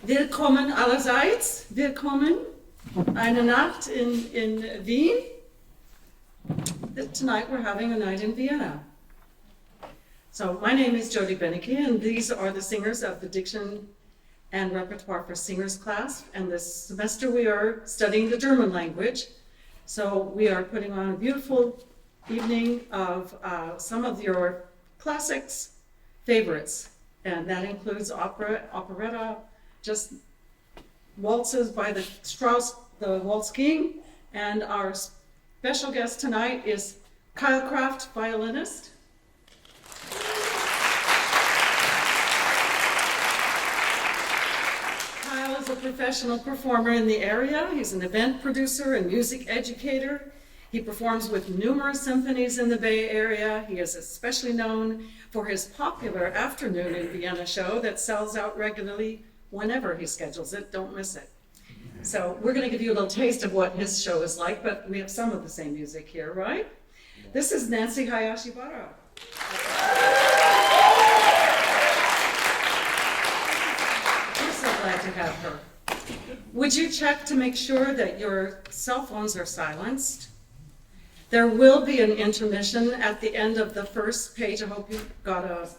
Willkommen allerseits, willkommen. Eine Nacht in Wien. Tonight we're having a night in Vienna. So my name is Jody Benecke, and these are the singers of the Diction and Repertoire for Singers class. And this semester we are studying the German language. So we are putting on a beautiful evening of some of your classics favorites. And that includes opera, operetta, just waltzes by the Strauß, the Waltz King. And our special guest tonight is Kyle Kraft, violinist. Kyle is a professional performer in the area. He's an event producer and music educator. He performs with numerous symphonies in the Bay Area. He is especially known for his popular Afternoon in Vienna show that sells out regularly whenever he schedules it. Don't miss it. So we're going to give you a little taste of what his show is like, but we have some of the same music here, right? This is Nancy Hayashibara. We're so glad to have her. Would you check to make sure that your cell phones are silenced? There will be an intermission at the end of the first page. I hope you got a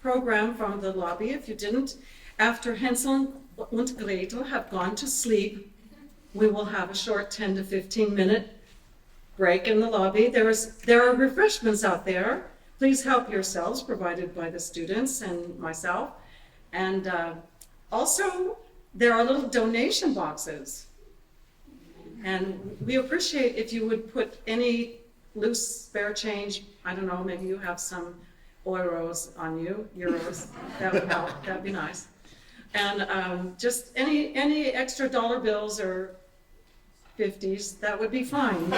program from the lobby. If you didn't, after Hansel and Gretel have gone to sleep, we will have a short 10 to 15 minute break in the lobby. There are refreshments out there. Please help yourselves, provided by the students and myself. And also, there are little donation boxes. And we appreciate if you would put any loose spare change, I don't know, maybe you have some euros on you, euros, that would help, that'd be nice. And just any extra dollar bills or 50s, that would be fine.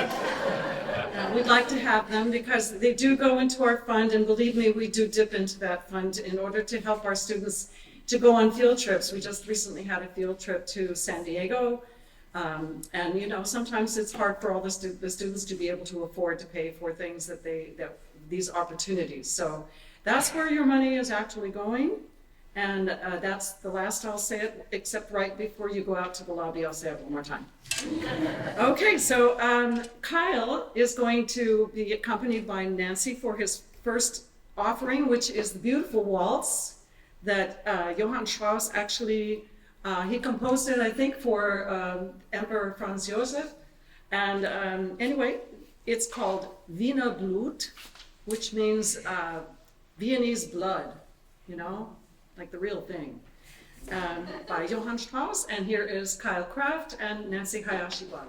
We'd like to have them because they do go into our fund, and believe me, we do dip into that fund in order to help our students to go on field trips. We just recently had a field trip to San Diego. And you know, sometimes it's hard for all the students to be able to afford to pay for things that these opportunities. So that's where your money is actually going. And that's the last I'll say it, except right before you go out to the lobby, I'll say it one more time. Okay, so Kyle is going to be accompanied by Nancy for his first offering, which is the beautiful waltz that Johann Strauß actually he composed it, I think, for Emperor Franz Joseph. And anyway, it's called Wiener Blut, which means Viennese blood, you know, like the real thing, by Johann Strauß. And here is Kyle Kraft and Nancy Hayashibara.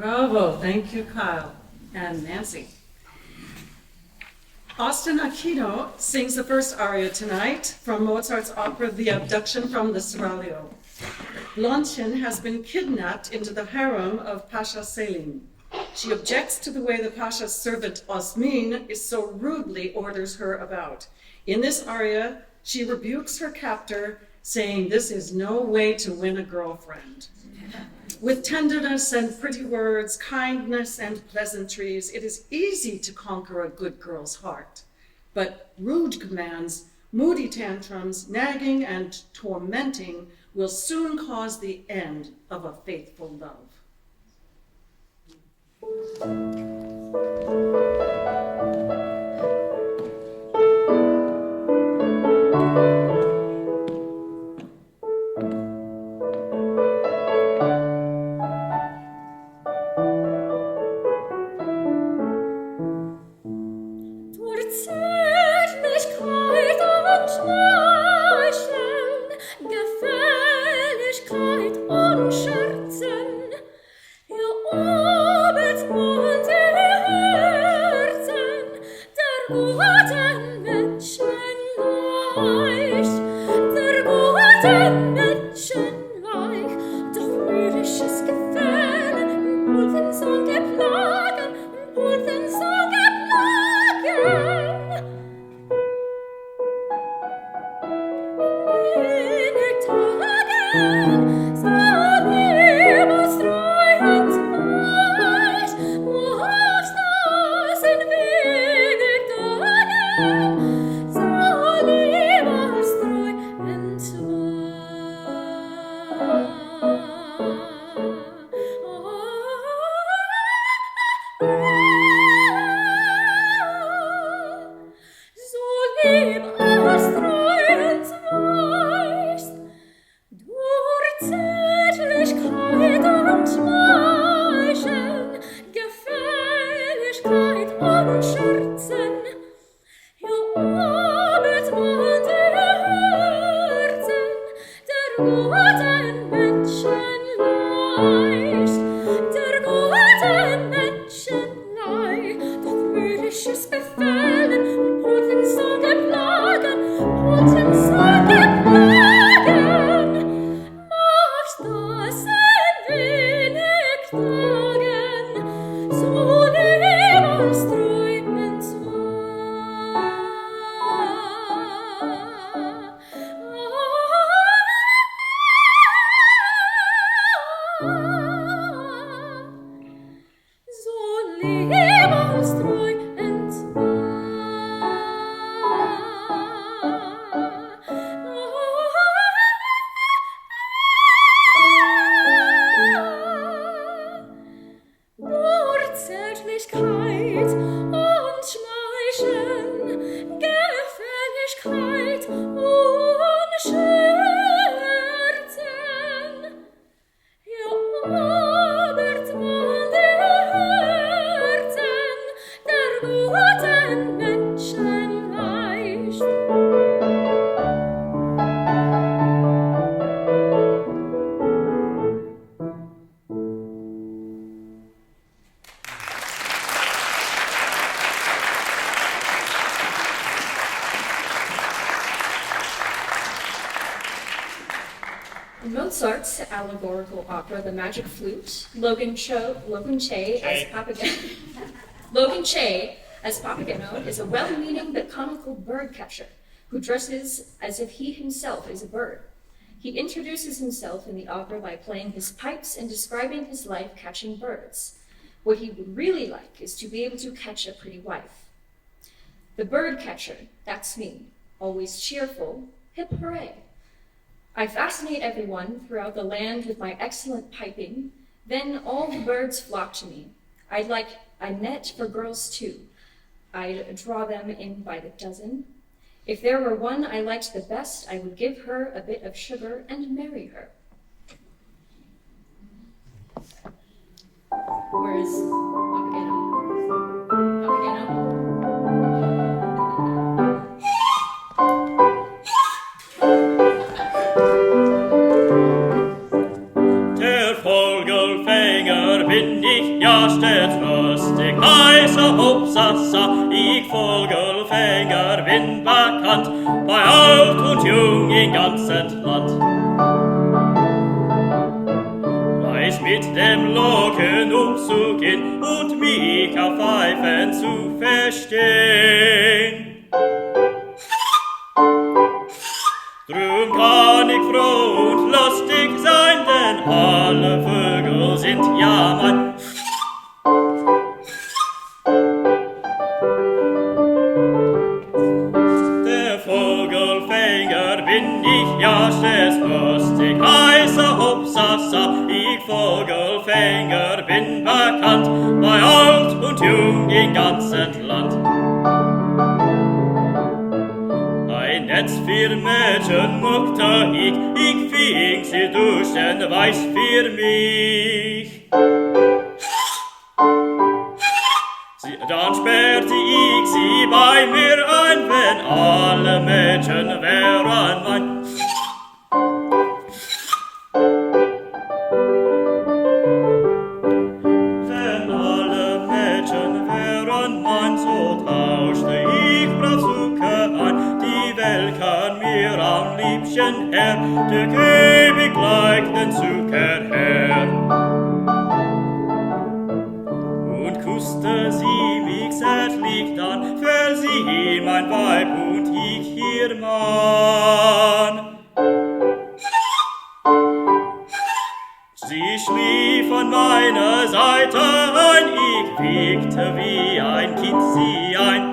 Bravo, thank you, Kyle and Nancy. Austin Aquino sings the first aria tonight from Mozart's opera, The Abduction from the Seraglio. Blondchen has been kidnapped into the harem of Pasha Selim. She objects to the way the Pasha's servant Osmin is so rudely orders her about. In this aria, she rebukes her captor, saying, "This is no way to win a girlfriend." With tenderness and pretty words, kindness and pleasantries, it is easy to conquer a good girl's heart. But rude commands, moody tantrums, nagging and tormenting will soon cause the end of a faithful love. In Mozart's allegorical opera, The Magic Flute, Logan Che as Papageno is a well-meaning but comical bird catcher who dresses as if he himself is a bird. He introduces himself in the opera by playing his pipes and describing his life catching birds. What he would really like is to be able to catch a pretty wife. The bird catcher, that's me, always cheerful, hip hooray. I fascinate everyone throughout the land with my excellent piping. Then all the birds flock to me. I'd like a net for girls too. I'd draw them in by the dozen. If there were one I liked the best, I would give her a bit of sugar and marry her. Where is Papageno? Papageno? Der Vogelfänger bin ich, stets lustig, heißer Hopsasa, ich Vogelfänger bin bekannt, bei alt und jung im ganzen Land. Weiß mit dem Locken umzugehen und mich auf Pfeifen zu verstehen. Drum kann ich froh und lustig sein, denn alle Vögel sind ja mein. Der Vogelfänger bin ich ja stets lustig, heißer Hopsasa, ich Vogelfänger bin bekannt, bei alt und jung im ganzen Land. Ein Netz für Mädchen mochte ich fing sie durch den Weiß für mich. Dann sperrte ich sie bei mir ein, wenn alle Mädchen wären mein. Wenn alle Mädchen wären mein, so tauschte ich brav Zucker ein. Die Welt kann mir am liebsten her, der geb ich gleich den Zucker her. Und küsste sie mich zärtlich, dann fäll sie mein Weib und ich ihr Mann. Sie schlief an meiner Seite ein, ich wiegte wie ein Kind sie ein.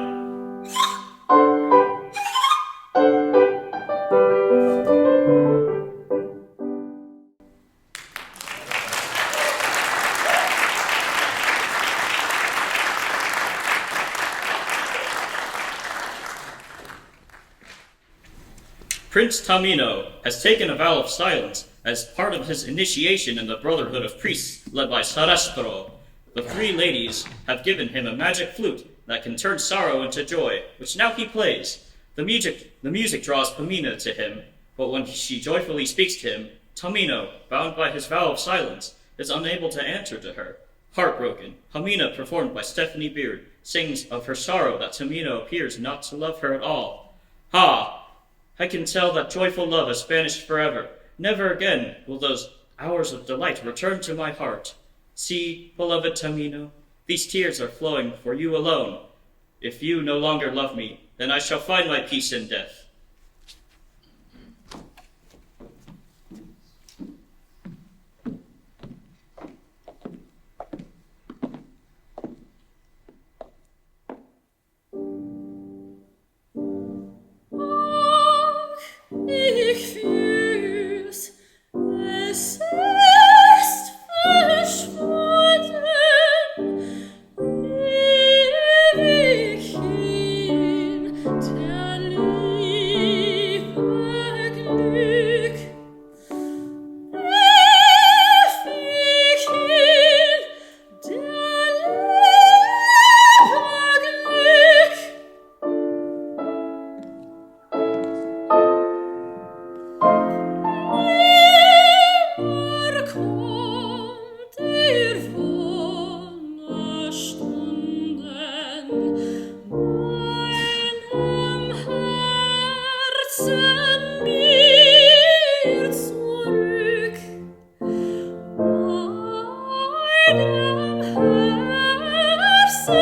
Prince Tamino has taken a vow of silence as part of his initiation in the Brotherhood of Priests led by Sarastro. The three ladies have given him a magic flute that can turn sorrow into joy, which now he plays. The music draws Pamina to him, but when she joyfully speaks to him, Tamino, bound by his vow of silence, is unable to answer to her. Heartbroken, Pamina, performed by Stephanie Beard, sings of her sorrow that Tamino appears not to love her at all. Ha! I can tell that joyful love has vanished forever. Never again will those hours of delight return to my heart. See, beloved Tamino, these tears are flowing for you alone. If you no longer love me, then I shall find my peace in death. Ich fühl's, es ist verschwunden, ewig hin, der Liebe Glück. Ewig hin, der Liebe Glück. Nimmer kommt ihr Wunderstunden meinem Herzen mir zurück, meinem Herzen,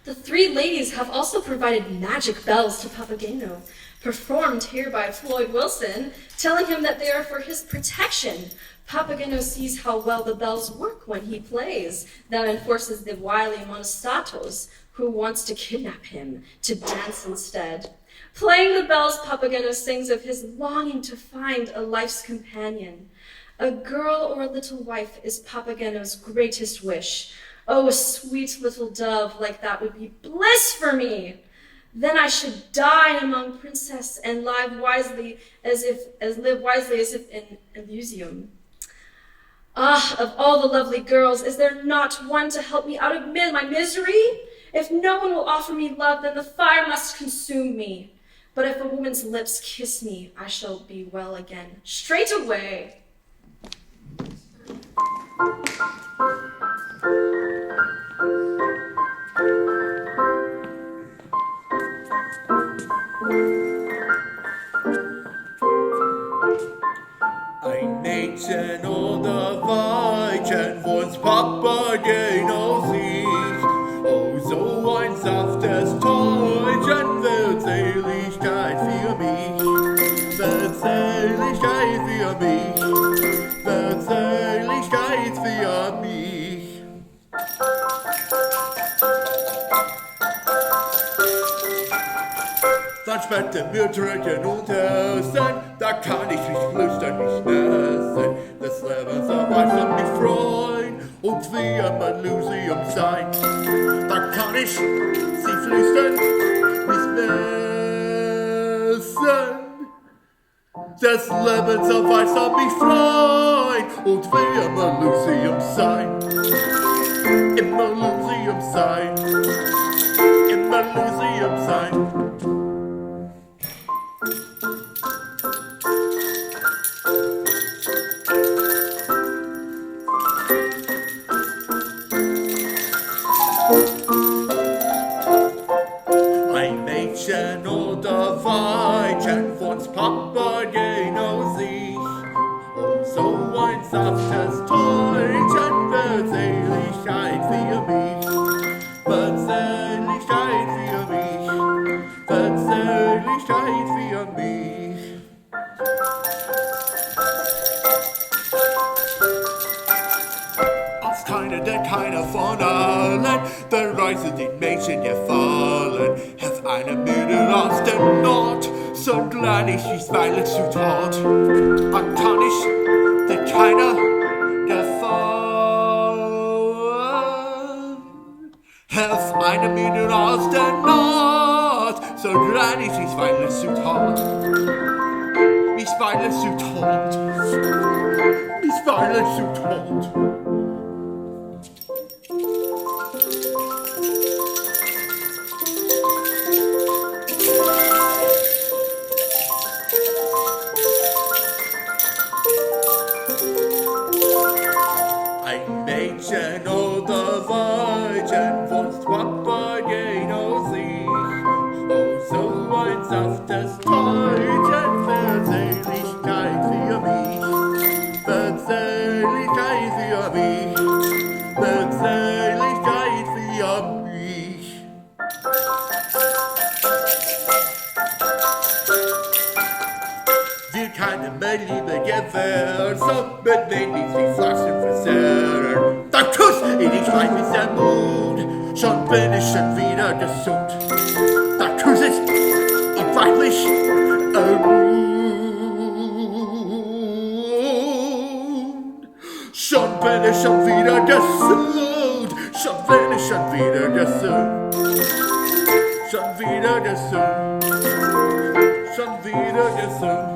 The three ladies have also provided magic bells to Papageno, performed here by Floyd Wilson, telling him that they are for his protection. Papageno sees how well the bells work when he plays. That enforces the wily Monostatos, who wants to kidnap him, to dance instead. Playing the bells, Papageno sings of his longing to find a life's companion. A girl or a little wife is Papageno's greatest wish. Oh, a sweet little dove like that would be bliss for me. Then I should die among princes and live wisely as if in Elysium. Ah, of all the lovely girls, is there not one to help me out of my misery? If no one will offer me love, then the fire must consume me. But if a woman's lips kiss me, I shall be well again, straight away. Ein Mädchen oder Weibchen, wo's Papageno sieht. Oh, so ein saftes Täubchen wird Seligkeit für mich. Wird Seligkeit für mich. Wird Seligkeit für mich. Dann später wir drücken und essen, da kann ich mich flüstern, mich messen. Das Leben soll weiter mich freuen und wie im Elysium sein. Da kann ich sie flüstern, mich messen. Das Leben soll weiter mich freuen und wie im Elysium sein. Im Elysium sein. Im Elysium sein. Oder Weibchen von's Papageno sich. Und so ein saftes Täubchen wird Seligkeit für mich. Wird Seligkeit für mich. Wird Seligkeit für mich. Als keiner, denn keiner von allen, der Reise den Mädchen gefallen. Helf einer müde aus der Not, so klein ich dies Weile zu tot. Dann kann ich, denn keiner gefallen. Helf einer müde aus der Not, so klein ich dies Weile zu tot. Dies Weile zu tot. Dies Weile zu tot. Mädchen oder Weibchen, wo's Papageno sich. Oh, so ein saftes Täubchen wird Seligkeit für mich. Wird Seligkeit für mich. Wird Seligkeit für mich. meine Liebe gewährt, so beweglich sie Flaschen versehrt. Der Kuss in die Schweif ist der Mut, schon bin ich schon wieder gesund. Der Kuss ist ihm weiblich schon bin ich schon wieder gesund, schon bin ich schon wieder gesund, schon wieder gesund, schon wieder gesund.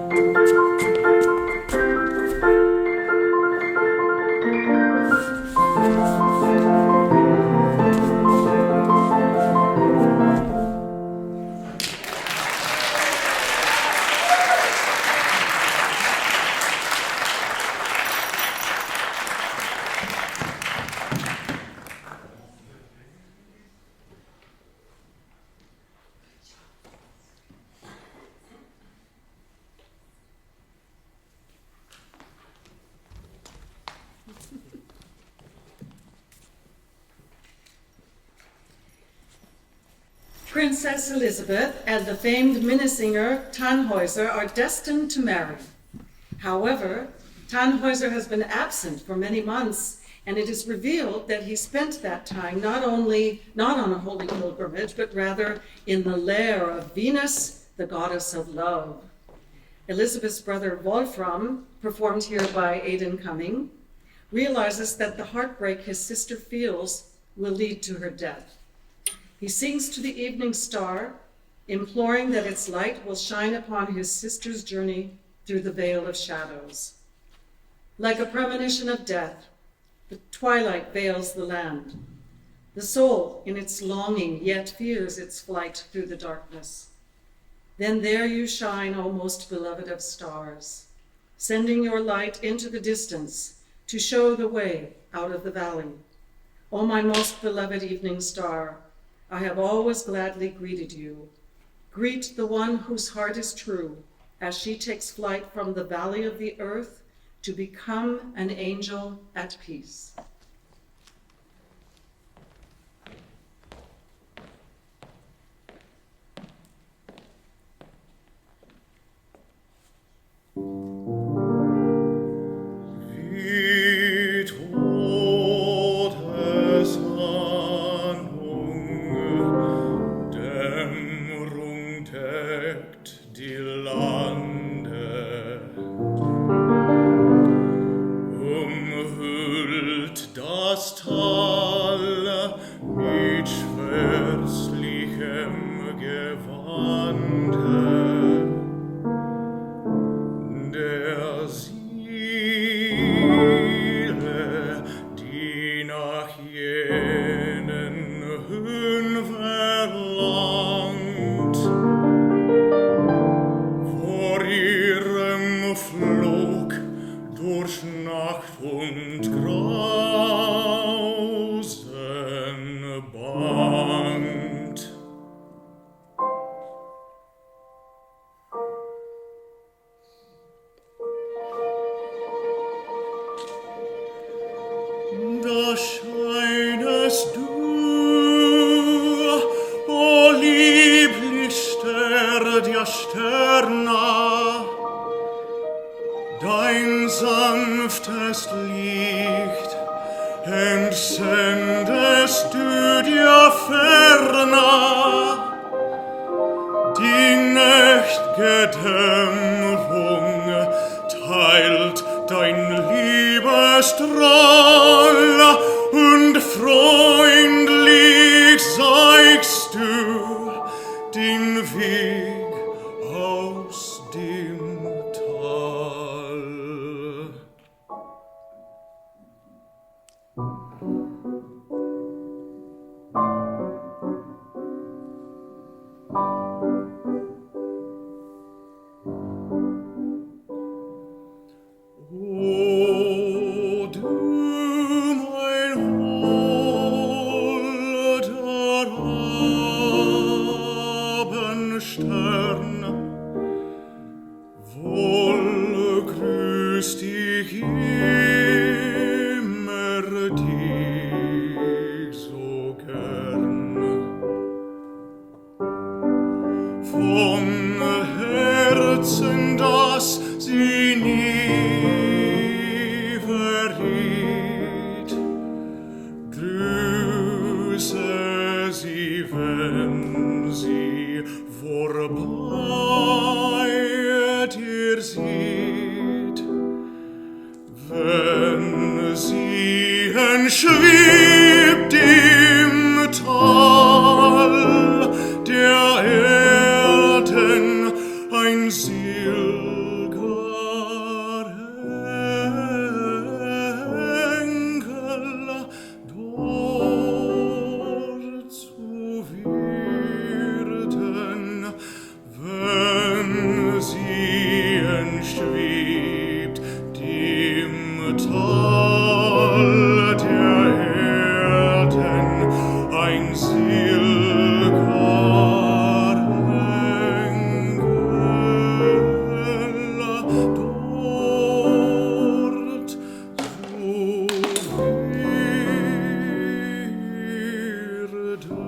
Princess Elizabeth and the famed Minnesinger Tannhäuser are destined to marry. However, Tannhäuser has been absent for many months, and it is revealed that he spent that time not on a holy pilgrimage, but rather in the lair of Venus, the goddess of love. Elizabeth's brother Wolfram, performed here by Aidan Cumming, realizes that the heartbreak his sister feels will lead to her death. He sings to the evening star, imploring that its light will shine upon his sister's journey through the veil of shadows. Like a premonition of death, the twilight veils the land. The soul, in its longing, yet fears its flight through the darkness. Then there you shine, O most beloved of stars, sending your light into the distance to show the way out of the valley. O my most beloved evening star, I have always gladly greeted you. Greet the one whose heart is true, as she takes flight from the valley of the earth to become an angel at peace. O du mein ihr seht, wenn sie schwebt im Tal der Erden ein silger Engel dort zu werden, wenn sie entschwebt dem Tal der Erden ein silger Engel dort zu werden.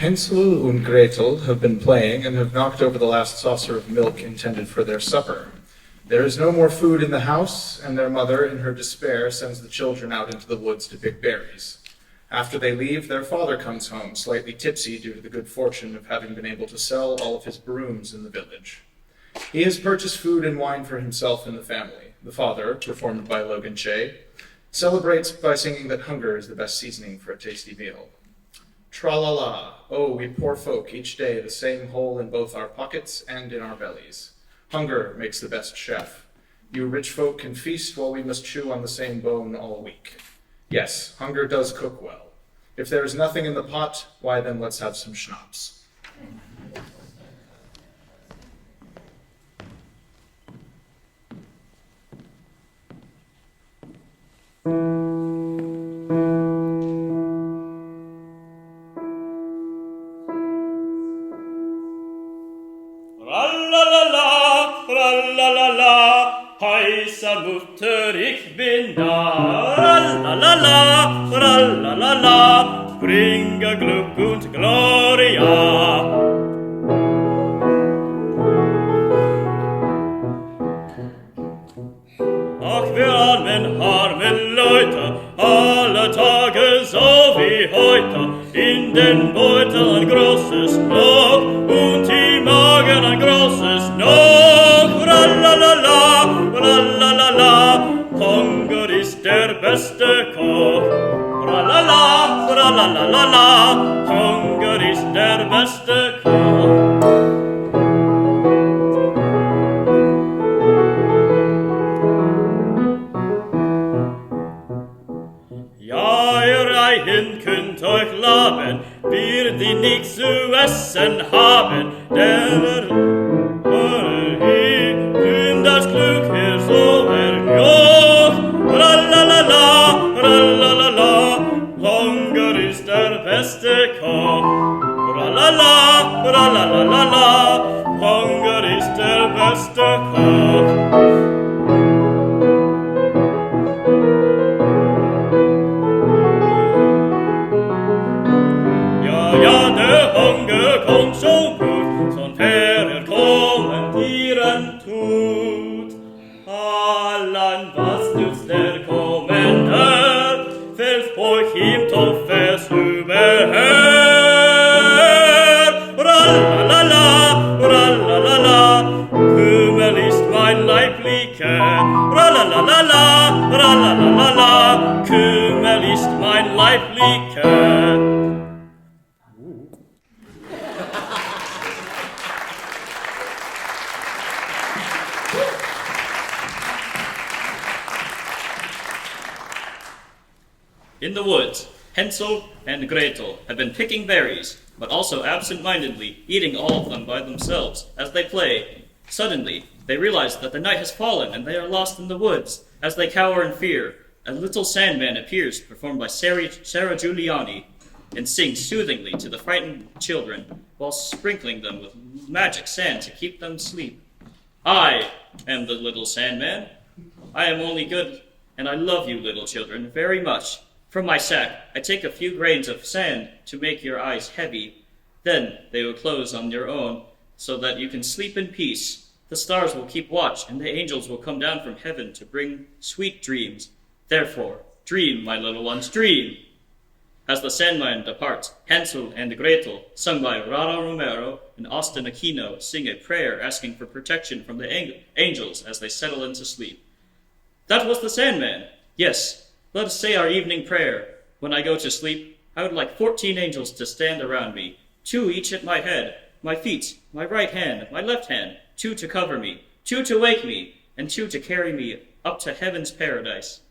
Hansel and Gretel have been playing and have knocked over the last saucer of milk intended for their supper. There is no more food in the house, and their mother, in her despair, sends the children out into the woods to pick berries. After they leave, their father comes home, slightly tipsy due to the good fortune of having been able to sell all of his brooms in the village. He has purchased food and wine for himself and the family. The father, performed by Logan Che, celebrates by singing that hunger is the best seasoning for a tasty meal. Tra-la-la, oh, we poor folk, each day the same hole in both our pockets and in our bellies. Hunger makes the best chef. You rich folk can feast while we must chew on the same bone all week. Yes, hunger does cook well. If there is nothing in the pot, why then let's have some schnapps. Heißer Mutter, ich bin da. Rallalala, rallalala, bringe Glück und Gloria. Ach, wir armen Leute, alle Tage so wie heute, in den Beutel ein großes Loch und im Magen ein großes Noch. Rallalala, rallalala, Hunger ist der beste Koch. Ralala, rallalala, Hunger ist der beste Koch. Ja, ihr Reichen könnt euch laben, wir die nichts zu essen haben, denn das Glück hier so erjocht. Rallalala, Koch. Ralala, ralalalala, Hunger ist der beste Koch. Ja, der Hunger kommt so gut, son er kommentieren tut. Allan, was nützt der Kommenter, fällt euch ihm Toffes überher. Ralalala, ralalala, Kümmel ist mein Leiblicher. Ralalala, ralalala, Kümmel ist mein Leiblicher. In the woods, Hansel and Gretel have been picking berries, but also absent-mindedly eating all of them by themselves as they play. Suddenly, they realize that the night has fallen and they are lost in the woods. As they cower in fear, a little sandman appears, performed by Sarah Giuliani, and sings soothingly to the frightened children while sprinkling them with magic sand to keep them asleep. I am the little sandman. I am only good, and I love you, little children, very much. From my sack, I take a few grains of sand to make your eyes heavy. Then they will close on your own, so that you can sleep in peace. The stars will keep watch, and the angels will come down from heaven to bring sweet dreams. Therefore, dream, my little ones, dream. As the Sandman departs, Hansel and Gretel, sung by Rara Romero and Austin Aquino, sing a prayer asking for protection from the angels as they settle into sleep. That was the Sandman. Yes, let us say our evening prayer. When I go to sleep, I would like 14 angels to stand around me, 2 each at my head, my feet, my right hand, my left hand, 2 to cover me, 2 to wake me, and 2 to carry me up to heaven's paradise.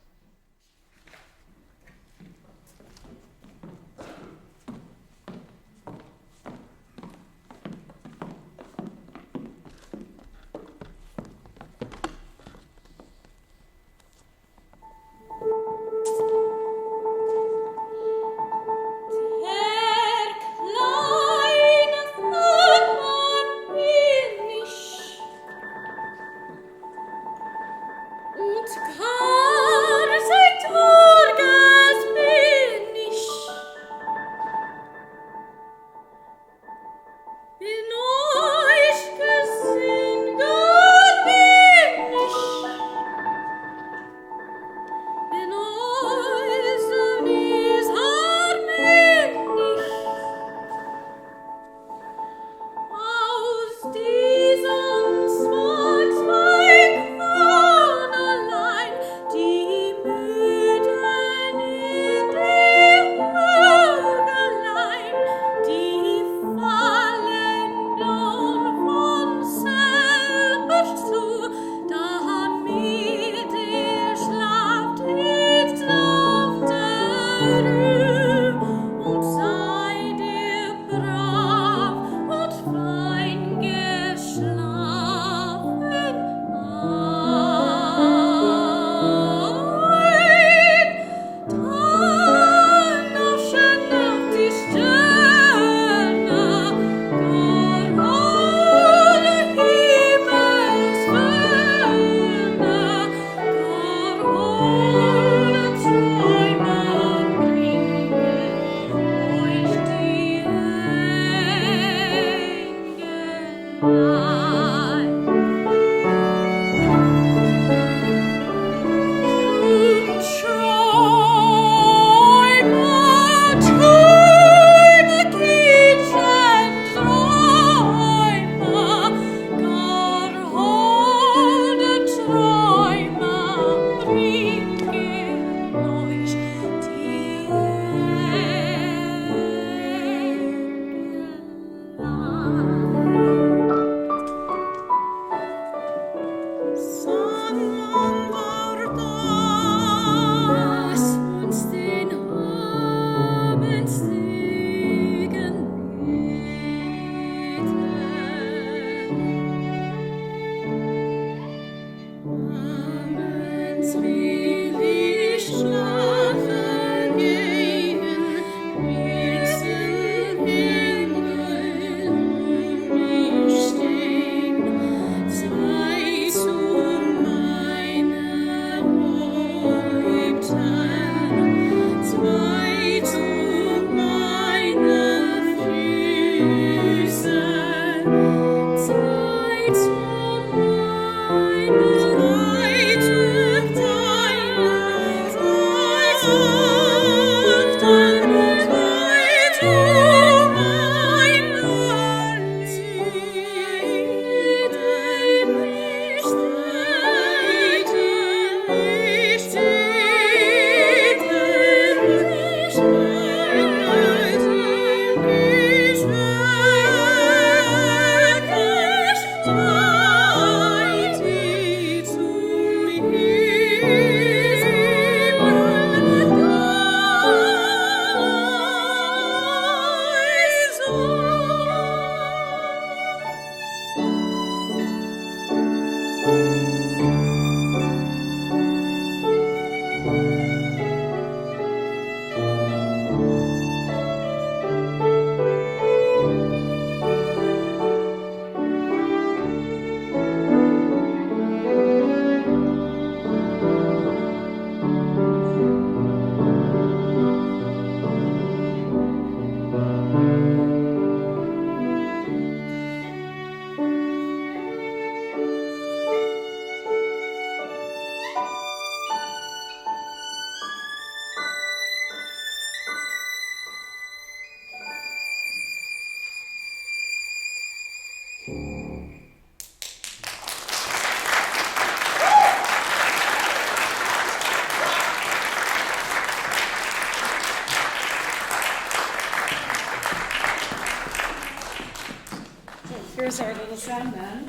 Here's our little Sandman.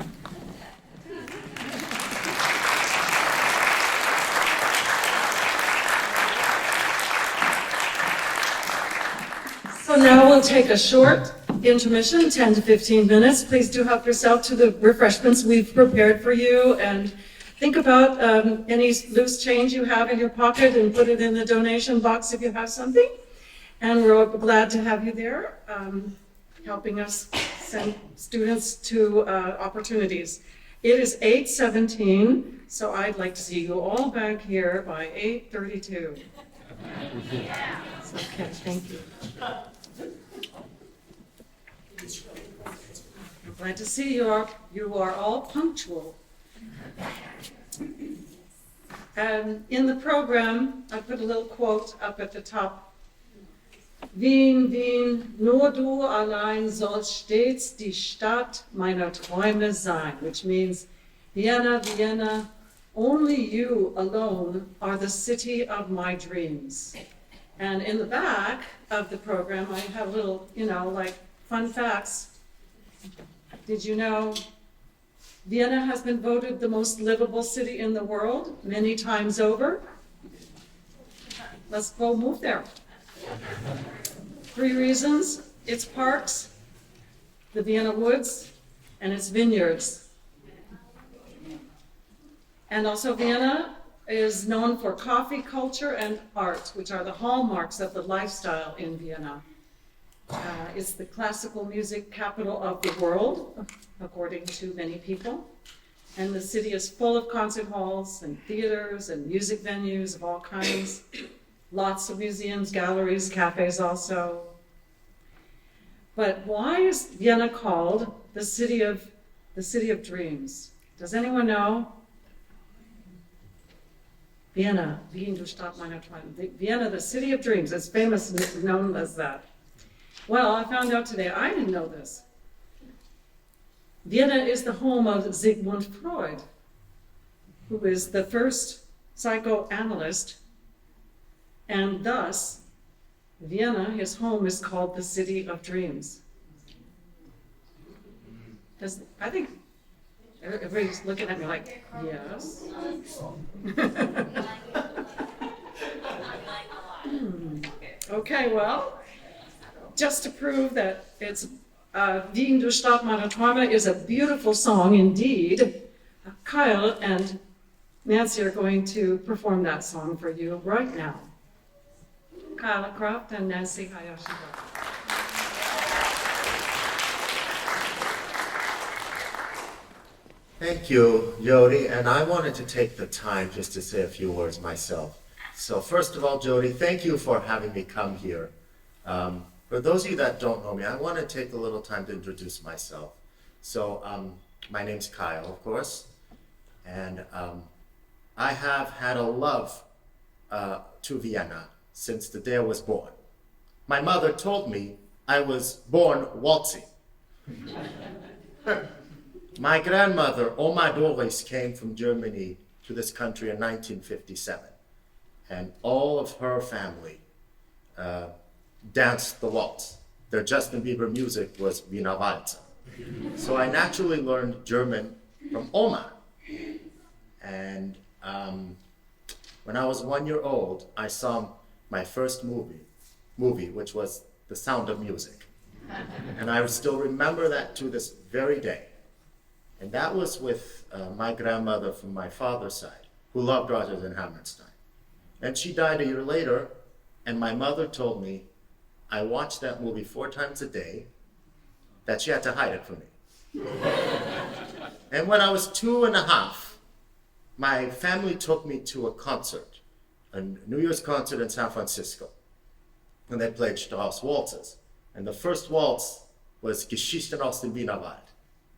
So now we'll take a short intermission, 10 to 15 minutes. Please do help yourself to the refreshments we've prepared for you, and think about any loose change you have in your pocket and put it in the donation box if you have something. And we're glad to have you there, helping us send students to opportunities. It is 8:17, so I'd like to see you all back here by 8:32. Okay, thank you. I'm glad to see you are all punctual. In the program, I put a little quote up at the top. Wien, Wien, nur du allein sollst stets die Stadt meiner Träume sein, which means Vienna, Vienna, only you alone are the city of my dreams. And in the back of the program, I have a little, like fun facts. Did you know Vienna has been voted the most livable city in the world many times over? Let's go move there. 3 reasons: its parks, the Vienna woods, and its vineyards. And also Vienna is known for coffee culture and art, which are the hallmarks of the lifestyle in Vienna. It's the classical music capital of the world, according to many people. And the city is full of concert halls and theaters and music venues of all kinds. Lots of museums, galleries, cafes also. But why is Vienna called the city of dreams? Does anyone know? Vienna, Wien, du Stadt meiner Träume. Vienna, the city of dreams. It's famous and known as that. Well, I found out today, I didn't know this. Vienna is the home of Sigmund Freud, who is the first psychoanalyst, and thus, Vienna, his home, is called the city of dreams. I think everybody's looking at me like, yes. Okay, well, just to prove that it's Wien, du Stadt meiner Träume is a beautiful song indeed, Kyle and Nancy are going to perform that song for you right now. Kyle Croft and Nancy Hayashibara. Thank you, Jody, and I wanted to take the time just to say a few words myself. So first of all, Jody, thank you for having me come here. For those of you that don't know me, I want to take a little time to introduce myself. So my name's Kyle, of course, and I have had a love to Vienna since the day I was born. My mother told me I was born waltzing. My grandmother, Oma Doris, came from Germany to this country in 1957, and all of her family danced the waltz. Their Justin Bieber music was Wiener Waltz. So I naturally learned German from Oma. And when I was 1 year old, I saw my first movie, which was The Sound of Music. And I still remember that to this very day. And that was with my grandmother from my father's side, who loved Rodgers and Hammerstein. And she died a year later, and my mother told me I watched that movie 4 times a day, that she had to hide it from me. And when I was 2.5, my family took me to a concert, a New Year's concert in San Francisco. And they played Strauss waltzes. And the first waltz was Geschichten aus dem Wiener Wald,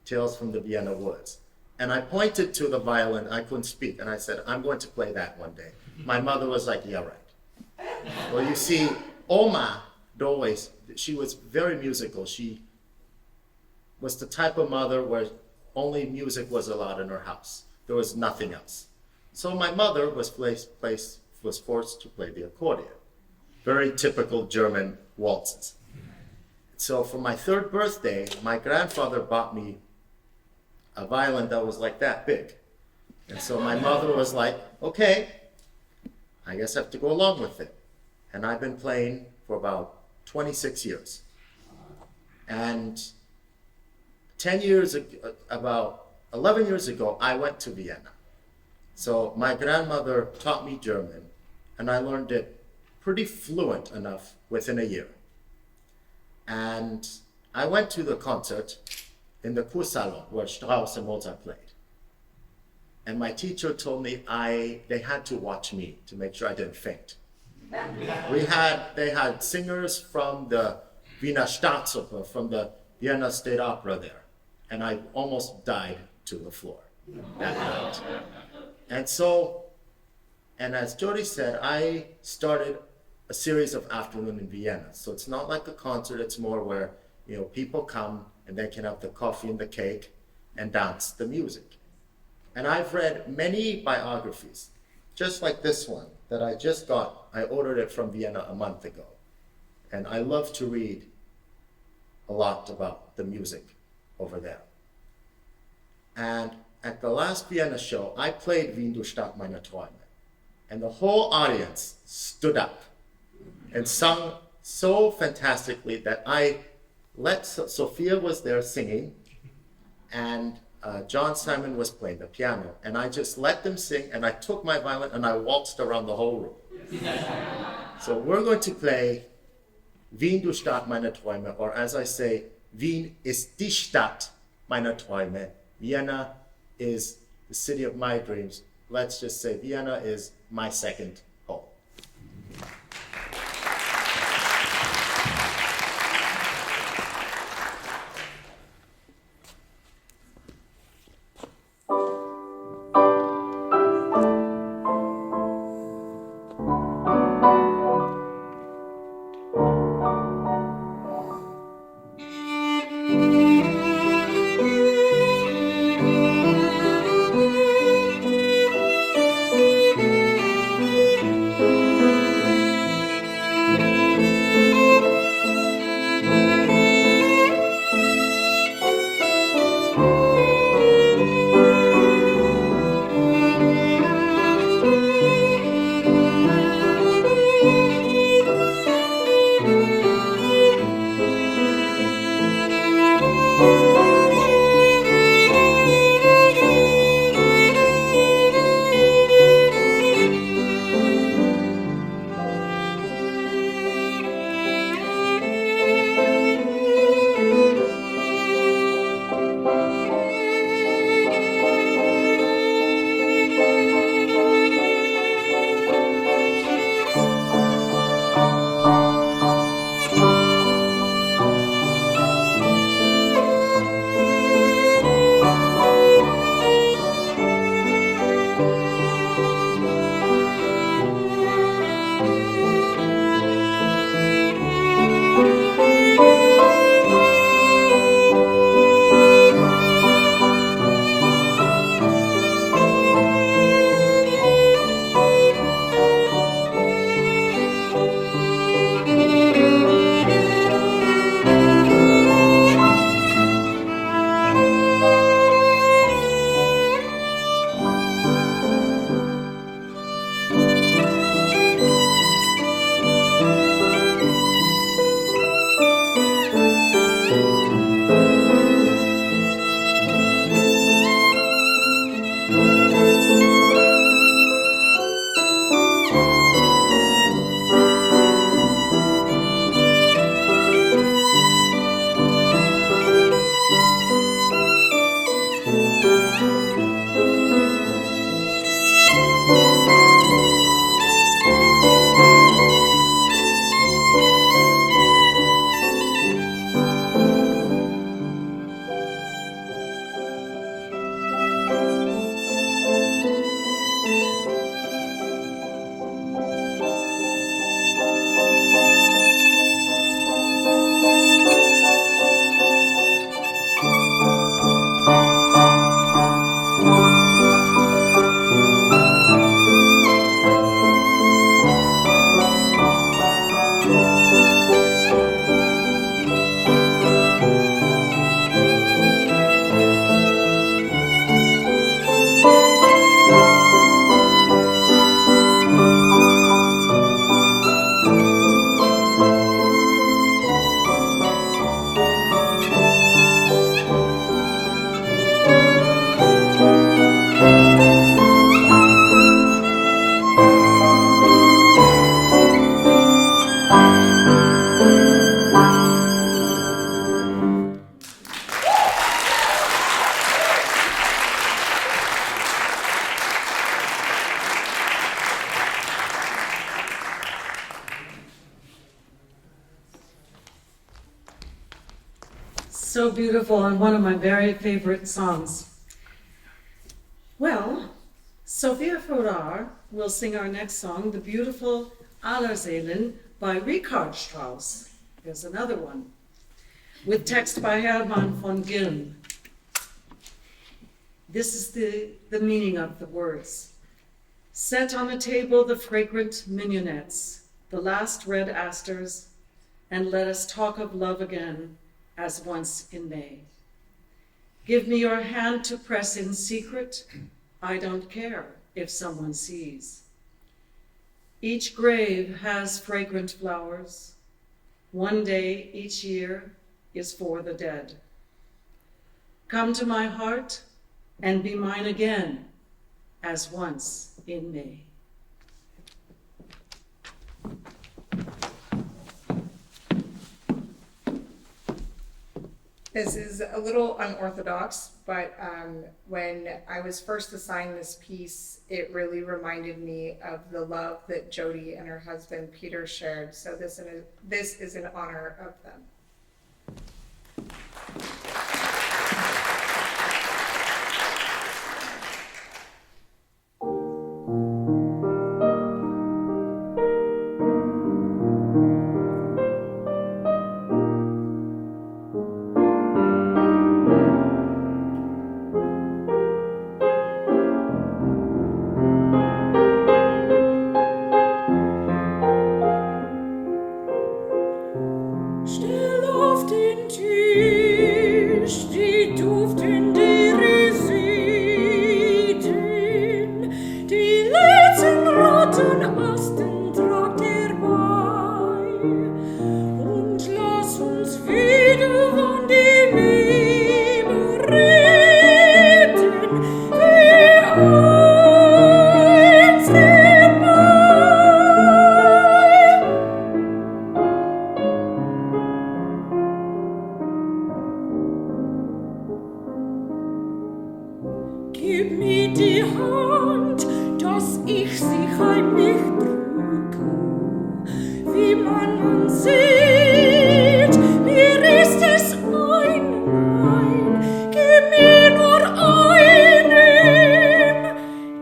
Tales from the Vienna Woods. And I pointed to the violin, I couldn't speak, and I said, I'm going to play that one day. My mother was like, yeah, right. Well, you see, Oma Doris, she was very musical. She was the type of mother where only music was allowed in her house. There was nothing else. So my mother was forced to play the accordion. Very typical German waltzes. So for my 3rd birthday, my grandfather bought me a violin that was like that big. And so my mother was like, okay, I guess I have to go along with it. And I've been playing for about 26 years. And 10 years ago, about 11 years ago, I went to Vienna. So my grandmother taught me German, and I learned it pretty fluent enough within a year. And I went to the concert in the Kursalon where Strauß and Mozart played. And my teacher told me they had to watch me to make sure I didn't faint. They had singers from the Wiener Staatsoper, from the Vienna State Opera there. And I almost died to the floor that night. And as Jody said, I started a series of afternoon in Vienna. So it's not like a concert, it's more where, people come and they can have the coffee and the cake and dance the music. And I've read many biographies, just like this one that I just got. I ordered it from Vienna a month ago. And I love to read a lot about the music over there. And at the last Vienna show, I played Wien, du Stadt meiner Träume. And the whole audience stood up and sung so fantastically that Sophia was there singing, and John Simon was playing the piano, and I just let them sing, and I took my violin and I waltzed around the whole room. So we're going to play Wien, du Stadt meiner Träume, or as I say, Wien ist die Stadt meiner Träume. Vienna is the city of my dreams. Let's just say Vienna is my second home. So beautiful, and one of my very favorite songs. Well, Sophia Ferrar will sing our next song, the beautiful Allerseelen by Richard Strauss. There's another one, with text by Hermann von Gilm. This is the meaning of the words. Set on a table the fragrant mignonettes, the last red asters, and let us talk of love again as once in May. Give me your hand to press in secret. I don't care if someone sees. Each grave has fragrant flowers. One day each year is for the dead. Come to my heart and be mine again as once in May. This is a little unorthodox, but when I was first assigned this piece, it really reminded me of the love that Jody and her husband Peter shared. So this is in honor of them. Stell auf den Tisch die duftende Reseden, die letzten roten Asten tragt er bei, und lass uns wieder von dem Leben reden, wie einst im Mai. Gib mir die Hand, dass ich sie heimlich drücke. Wie man sieht, mir ist es ein Nein. Gib mir nur einen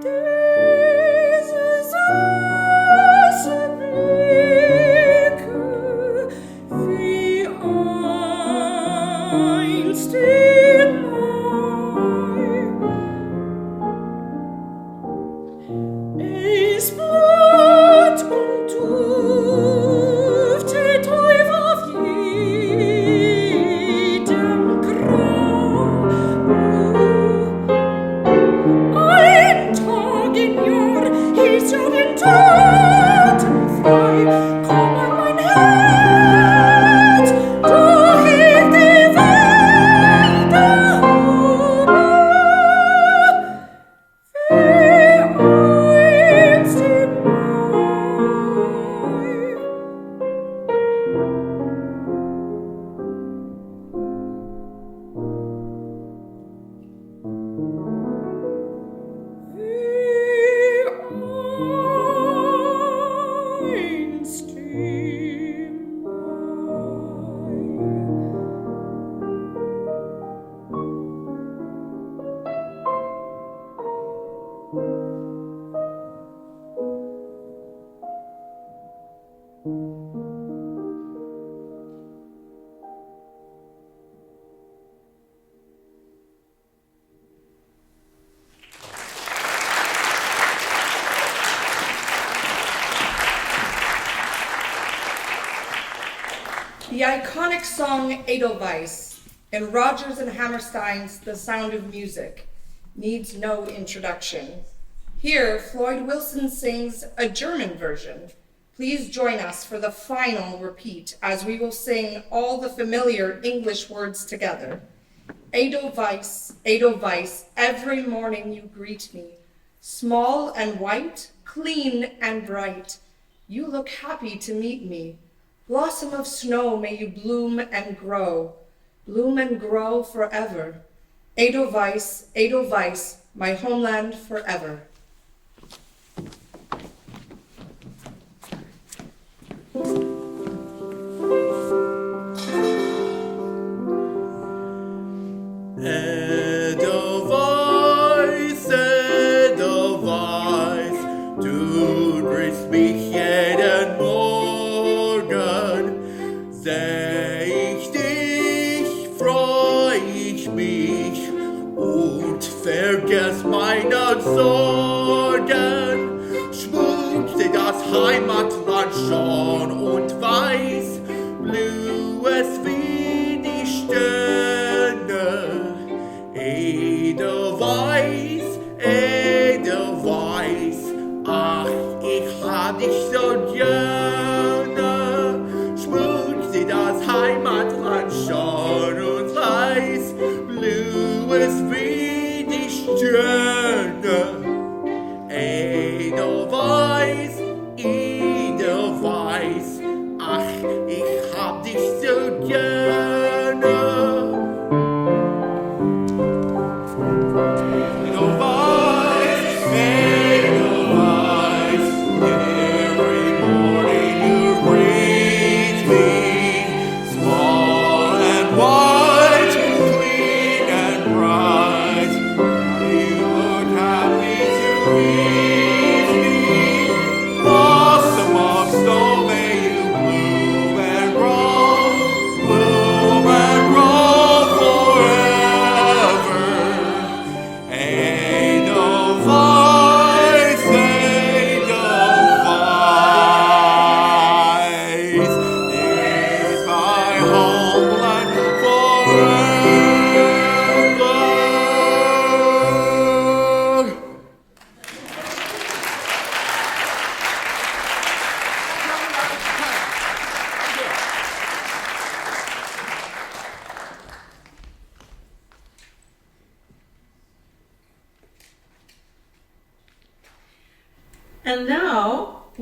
diese süße Blicke, wie einst im Mai. Es Blut und duftet tief auf jedem Grab. Ein Tag im Jahr hieß ja den Toten frei. Komm an mein Herz, du hilft die Welt erhoben. The iconic song Edelweiss in Rodgers and Hammerstein's The Sound of Music needs no introduction. Here, Floyd Wilson sings a German version. Please join us for the final repeat as we will sing all the familiar English words together. Edelweiss, Edelweiss, every morning you greet me. Small and white, clean and bright. You look happy to meet me. Blossom of snow, may you bloom and grow forever. Edelweiss, Edelweiss, my homeland forever.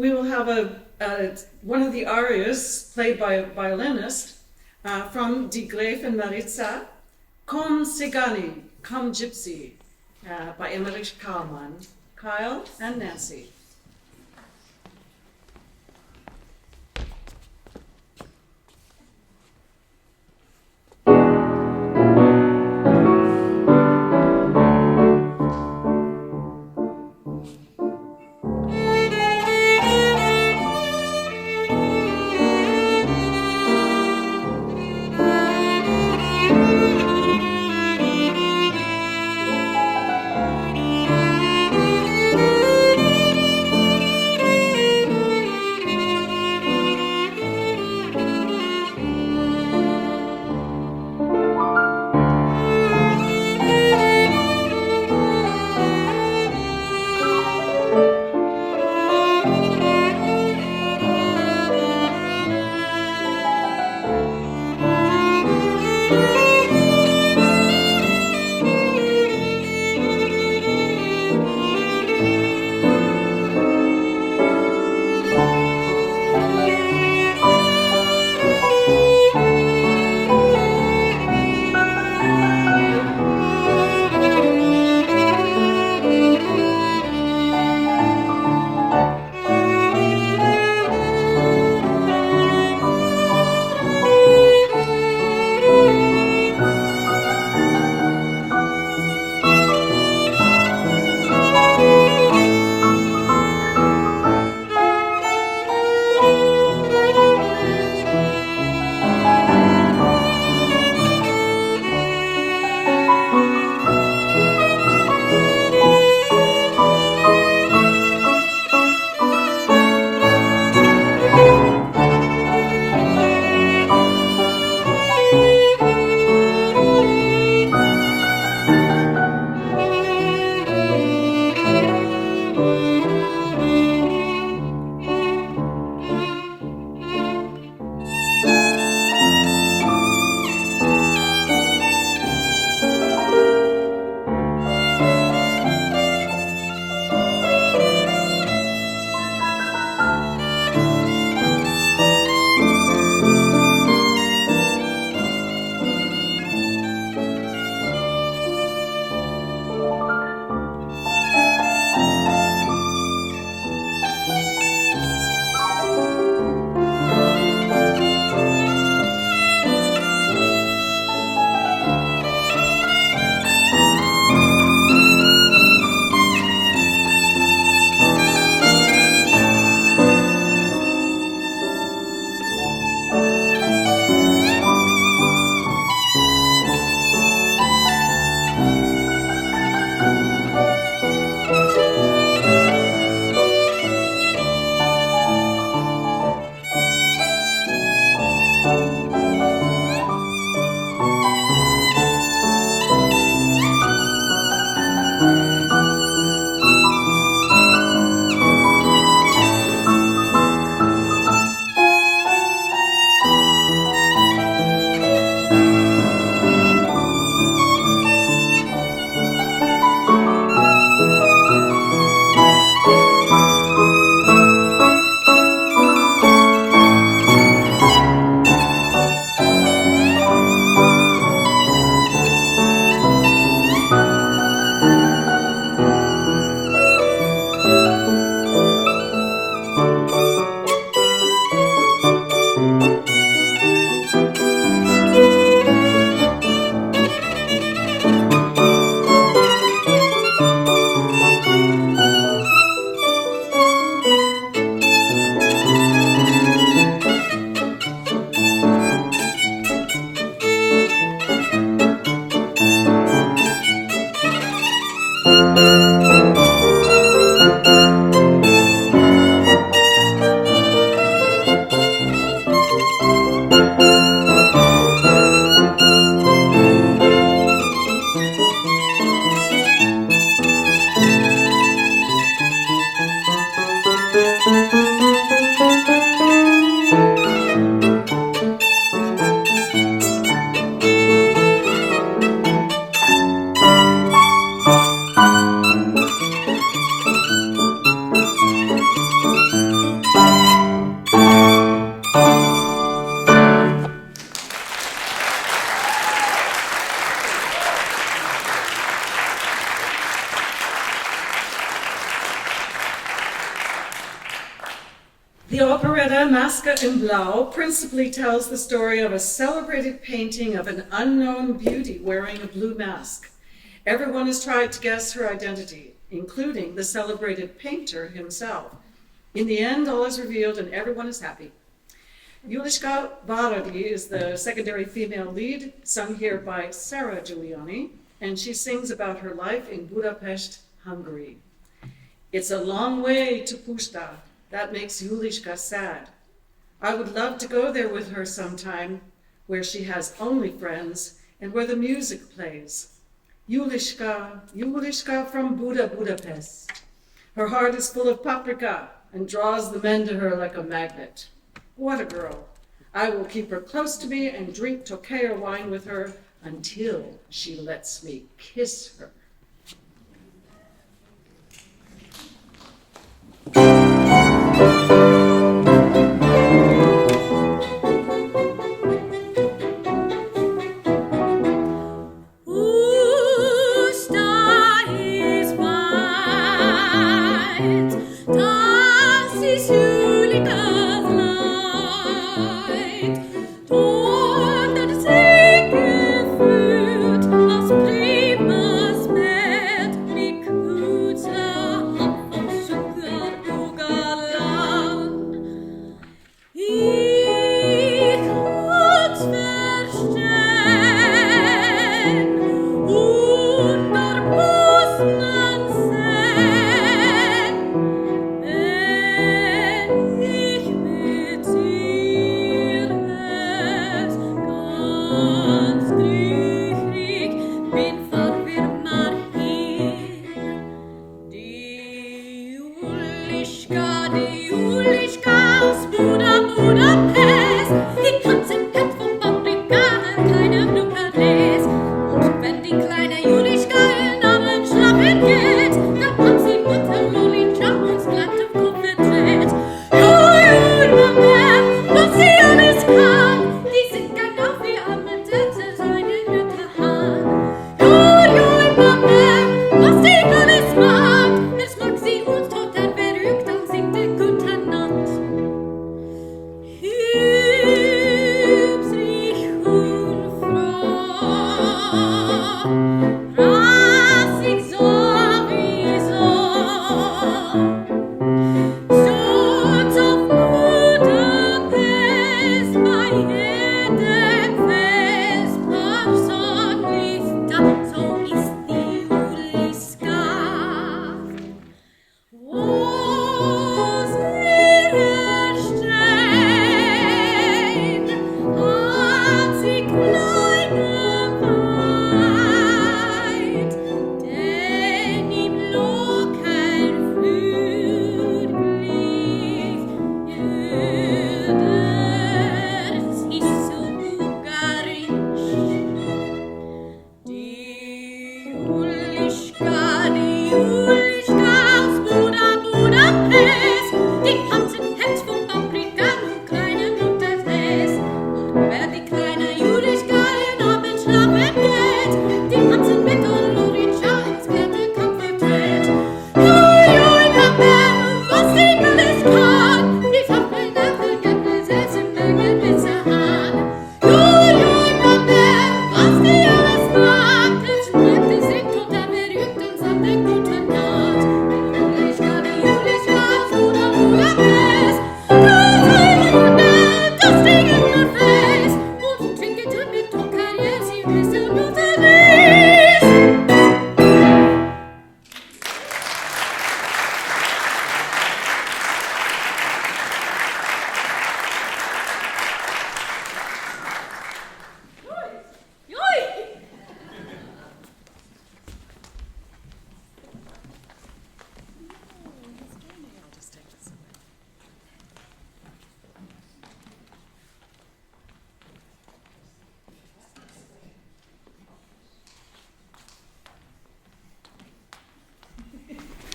we will have one of the arias played by a violinist from Die Gräfin Maritza, Komm Sigani, Come Gypsy, by Emmerich Kallmann, Kyle and Nancy. Maske in Blau principally tells the story of a celebrated painting of an unknown beauty wearing a blue mask. Everyone has tried to guess her identity, including the celebrated painter himself. In the end, all is revealed and everyone is happy. Juliska Varadi is the secondary female lead, sung here by Sarah Giuliani, and she sings about her life in Budapest, Hungary. It's a long way to Puszta. That makes Juliska sad. I would love to go there with her sometime, where she has only friends and where the music plays. Juliska, Juliska from Budapest. Her heart is full of paprika and draws the men to her like a magnet. What a girl. I will keep her close to me and drink Tokayer wine with her until she lets me kiss her.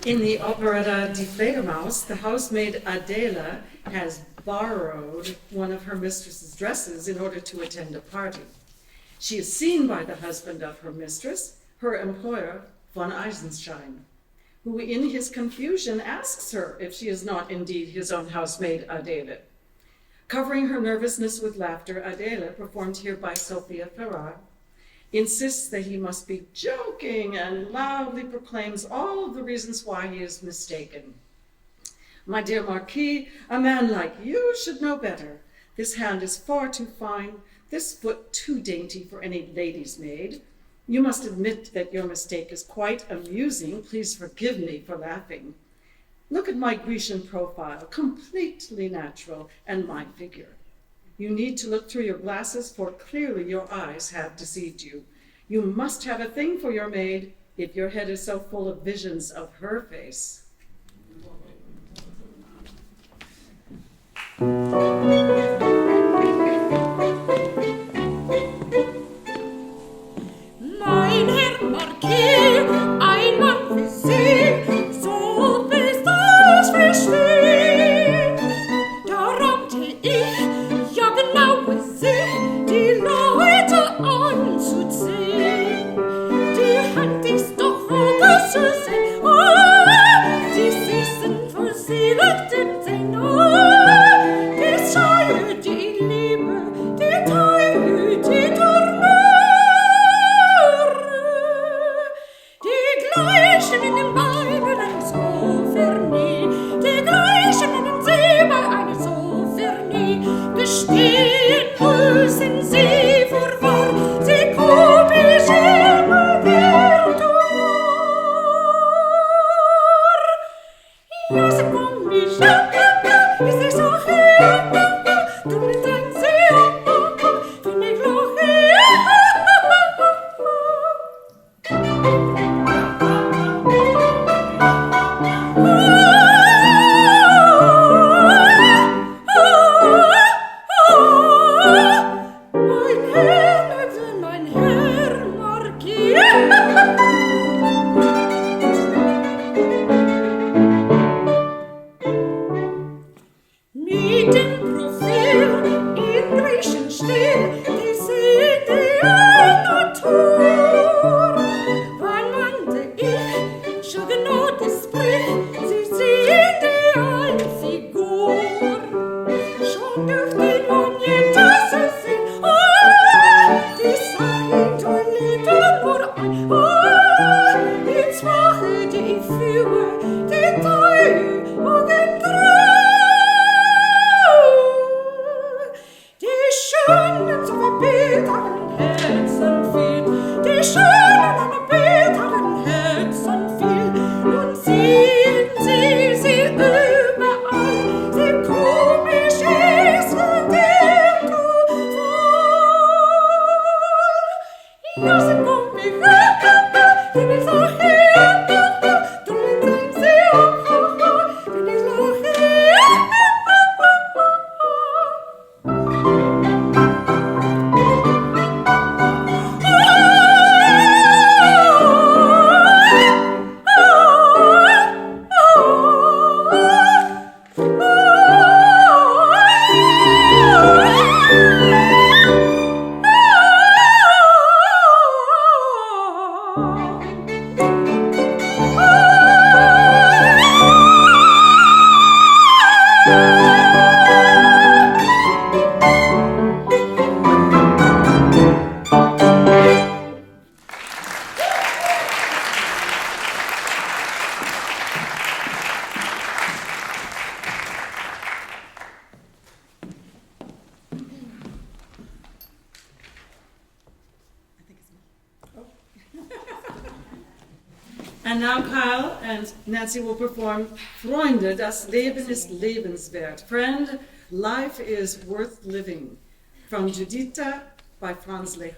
In the operetta Die Fledermaus, the housemaid Adela has borrowed one of her mistress's dresses in order to attend a party. She is seen by the husband of her mistress, her employer, von Eisenstein, who in his confusion asks her if she is not indeed his own housemaid Adele. Covering her nervousness with laughter, Adele, performed here by Sophia Ferrar, insists that he must be joking and loudly proclaims all of the reasons why he is mistaken. My dear Marquis, a man like you should know better. This hand is far too fine, this foot too dainty for any lady's maid. You must admit that your mistake is quite amusing. Please forgive me for laughing. Look at my Grecian profile, completely natural, and my figure. You need to look through your glasses, for clearly your eyes have deceived you. You must have a thing for your maid if your head is so full of visions of her face. Mein Herr Marquis, ein Mann wie Sie, so willst du's verstehen. Da raunte ich, ja genau wie Sie, die Leute anzuziehen. Die Hand ist doch wohl zu sehen, oh, die süßen versiegelten Zähne, oh, die Scheue, die Liebe, die Treue, die Turnure, die gleichen in den Weibern so vernie, die gleichen in den See bei einer so vernie, gestehen müssen sie vorwahr, sie komisch immer der Tumor. Ja, sie kommt mich, ist nicht so hier, du mit deinem See, find ich noch hier. Mein Herr Marquis. Mit dem Profil in griechischen Stil, die sehen die Natur. Wann wandte ich, schon genau das spricht, sie sehen die eine Figur. Schon durch den Monietas zu sehen, oh, die sagen Toilette nur ein, oh, die Zwache, die Führer, die Treue, die Schönen so verbitteren Herzen viel, die Schönen an bitteren Herzen viel. Nun sehen sie überall, sie komisch ist der Tumor. Ja, sie kommt mich, bin ich so hier, du mit deinem See, bin ich so hier. And now Kyle and Nancy will perform Freunde, das Leben ist lebenswert. Friend, life is worth living. From Judita by Franz Lehrer.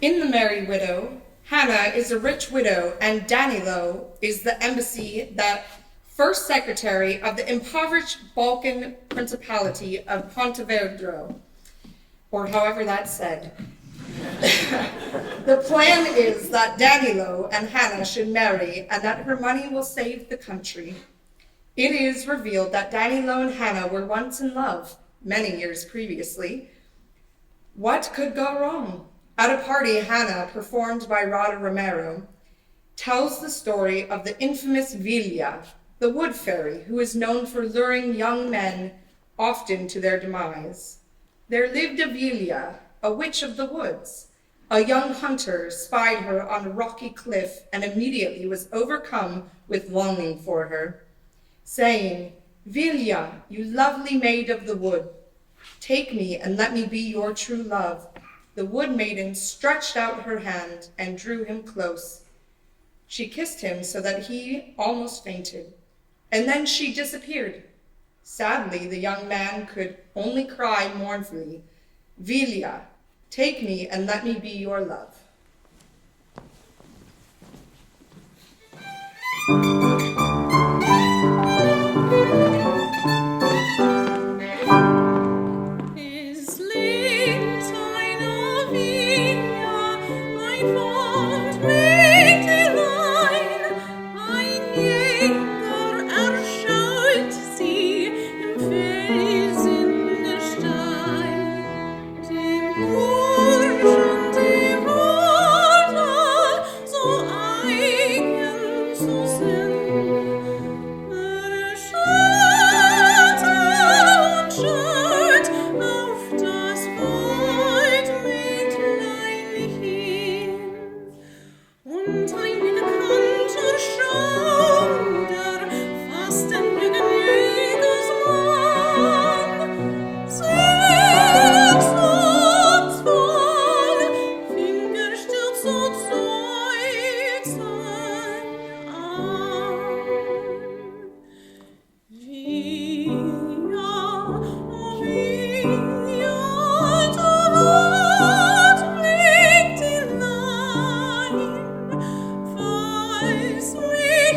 In The Merry Widow, Hannah is a rich widow and Danilo is the embassy, the first secretary of the impoverished Balkan Principality of Pontevedra, or however that's said. The plan is that Danilo and Hannah should marry and that her money will save the country. It is revealed that Danilo and Hannah were once in love, many years previously. What could go wrong? At a party, Hannah, performed by Rada Romero, tells the story of the infamous Vilja, the wood fairy, who is known for luring young men, often to their demise. There lived a Vilja, a witch of the woods. A young hunter spied her on a rocky cliff and immediately was overcome with longing for her, saying, "Vilja, you lovely maid of the wood, take me and let me be your true love." The wood maiden stretched out her hand and drew him close. She kissed him so that he almost fainted, and then she disappeared. Sadly, the young man could only cry mournfully, "Vilja, take me and let me be your love." Sweet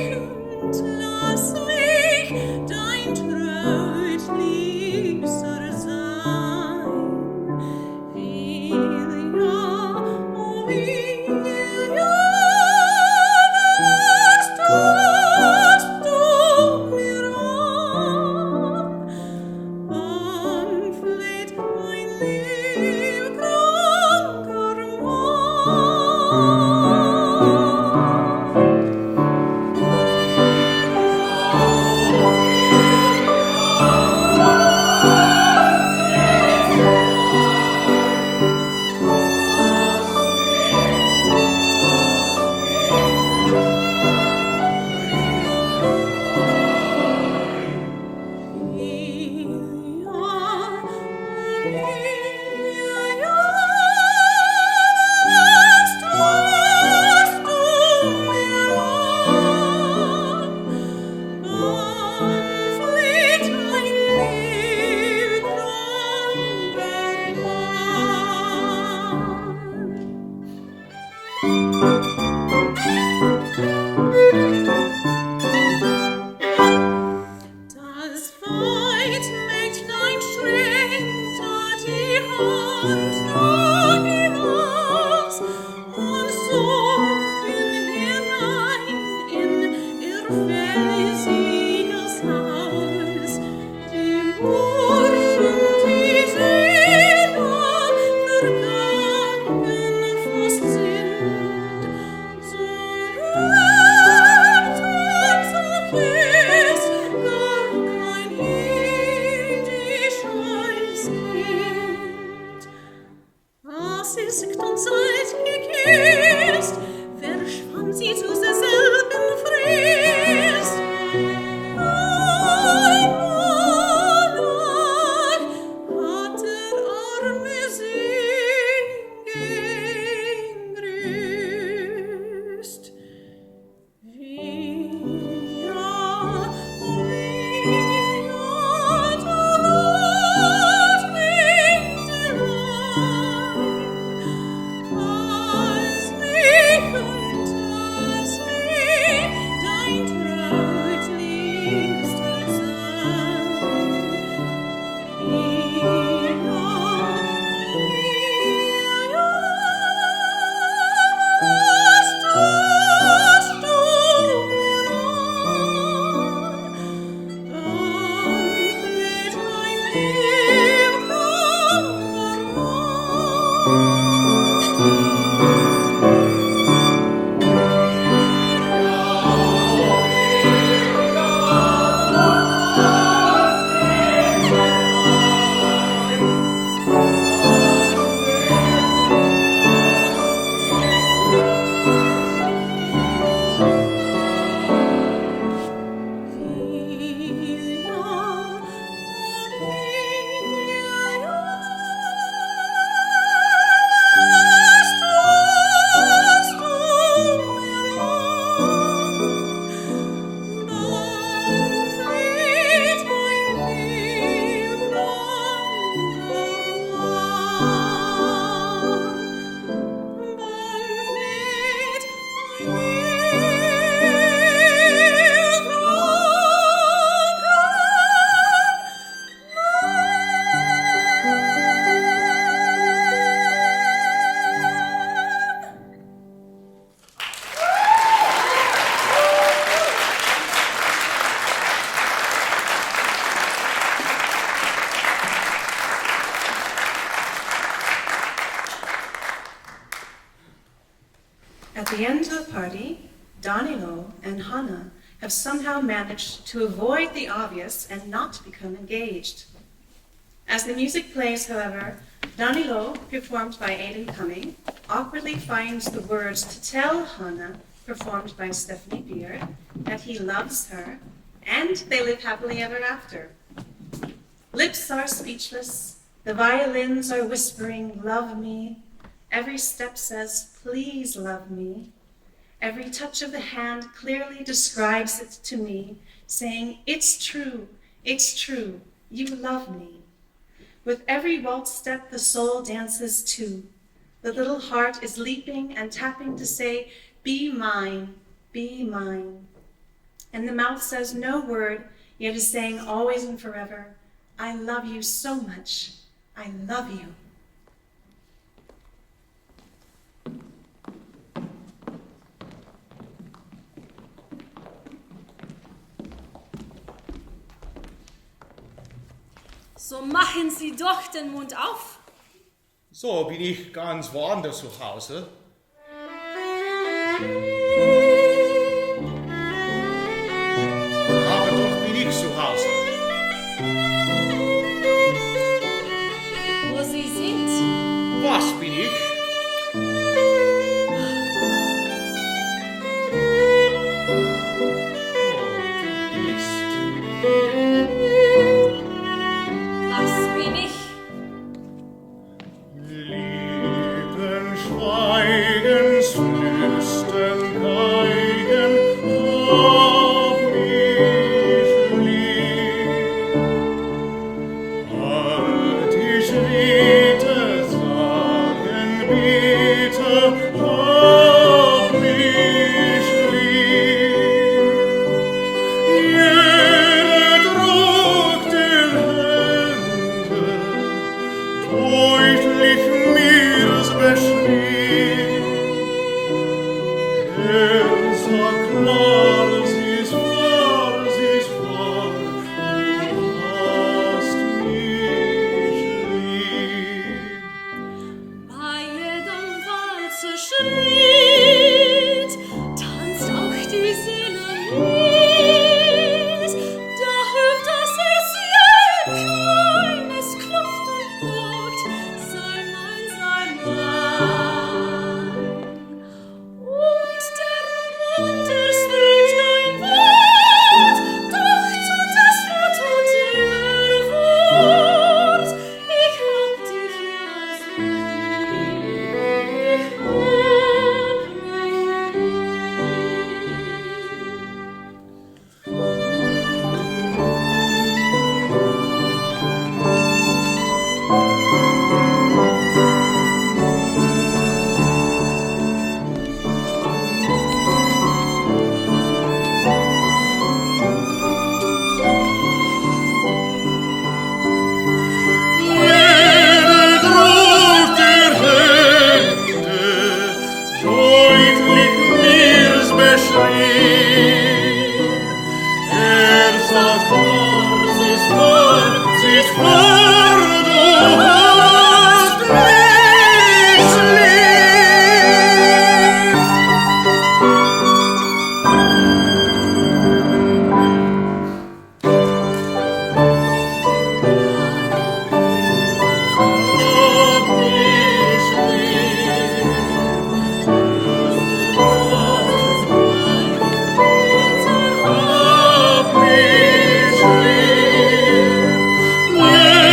the party, Danilo and Hanna have somehow managed to avoid the obvious and not become engaged. As the music plays, however, Danilo, performed by Aidan Cumming, awkwardly finds the words to tell Hanna, performed by Stephanie Beard, that he loves her, and they live happily ever after. Lips are speechless, the violins are whispering, "Love me." Every step says, "Please love me." Every touch of the hand clearly describes it to me, saying, "It's true, you love me." With every waltz step, the soul dances too. The little heart is leaping and tapping to say, "Be mine, be mine." And the mouth says no word, yet is saying always and forever, "I love you so much, I love you." So machen Sie doch den Mund auf. So bin ich ganz woanders zu Hause. Aber doch bin ich zu Hause. Wo Sie sind. Was bin ich? Yeah.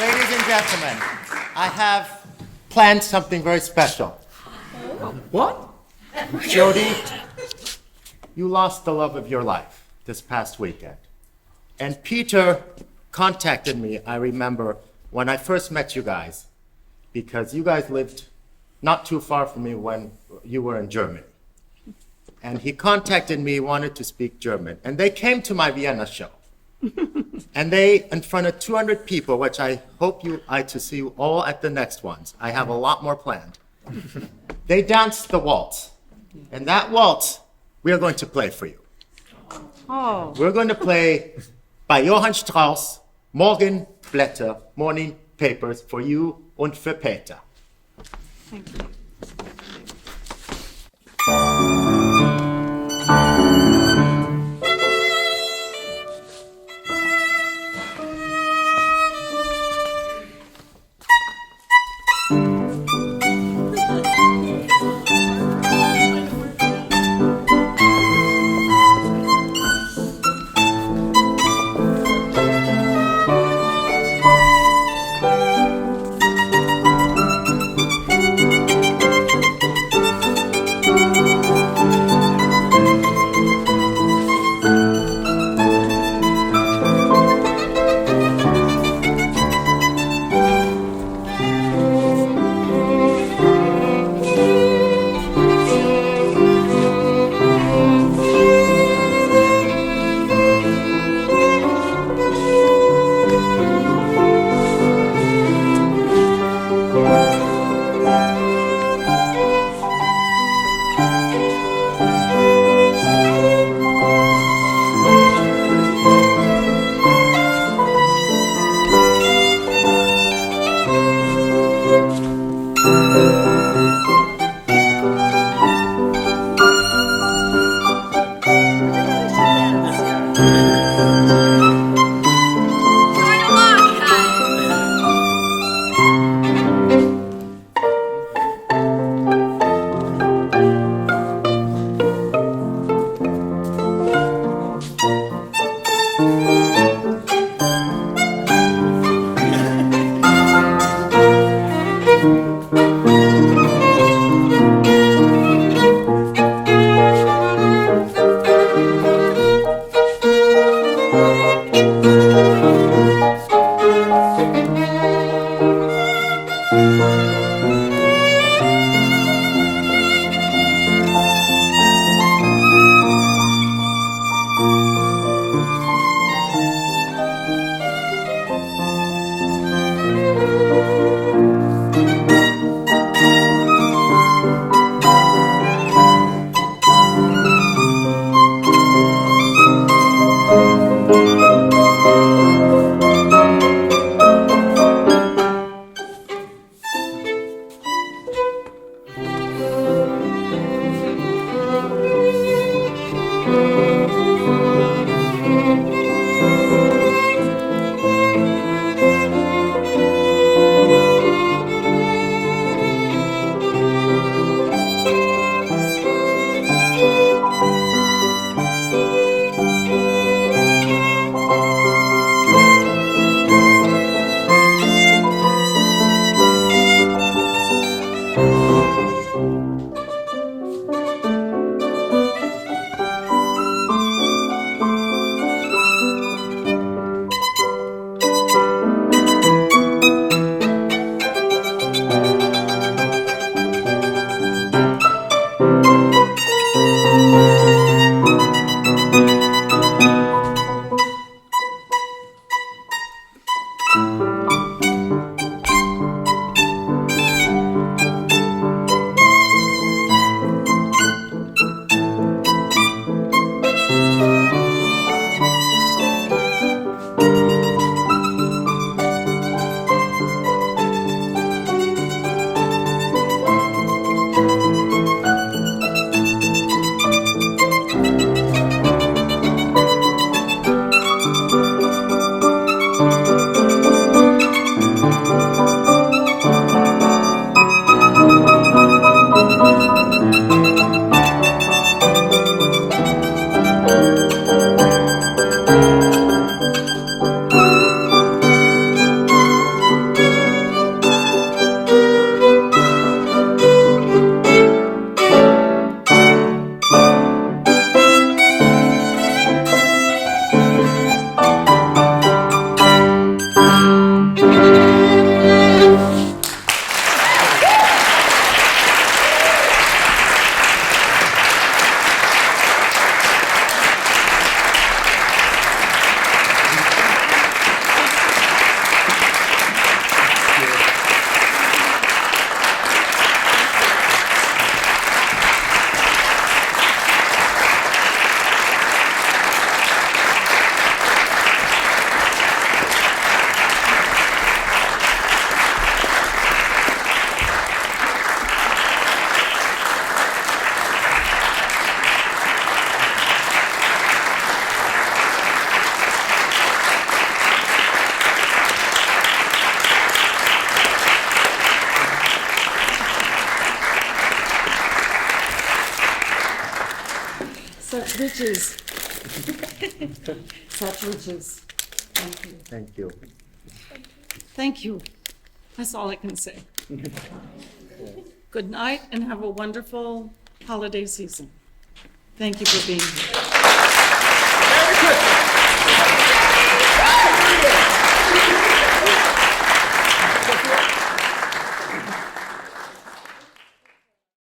Ladies and gentlemen, I have planned something very special. What? Jody, you lost the love of your life this past weekend. And Peter contacted me, I remember, when I first met you guys, because you guys lived not too far from me when you were in Germany. And he contacted me, wanted to speak German. And they came to my Vienna show. And they, in front of 200 people, which I hope to see you all at the next ones. I have a lot more planned. They danced the waltz. And that waltz, we are going to play for you. Oh. We're going to play by Johann Strauß, Morgenblätter, Morning Papers for you und für Peter. Thank you. Such riches. Such riches. Thank you. Thank you. Thank you. That's all I can say. Good night and have a wonderful holiday season. Thank you for being here.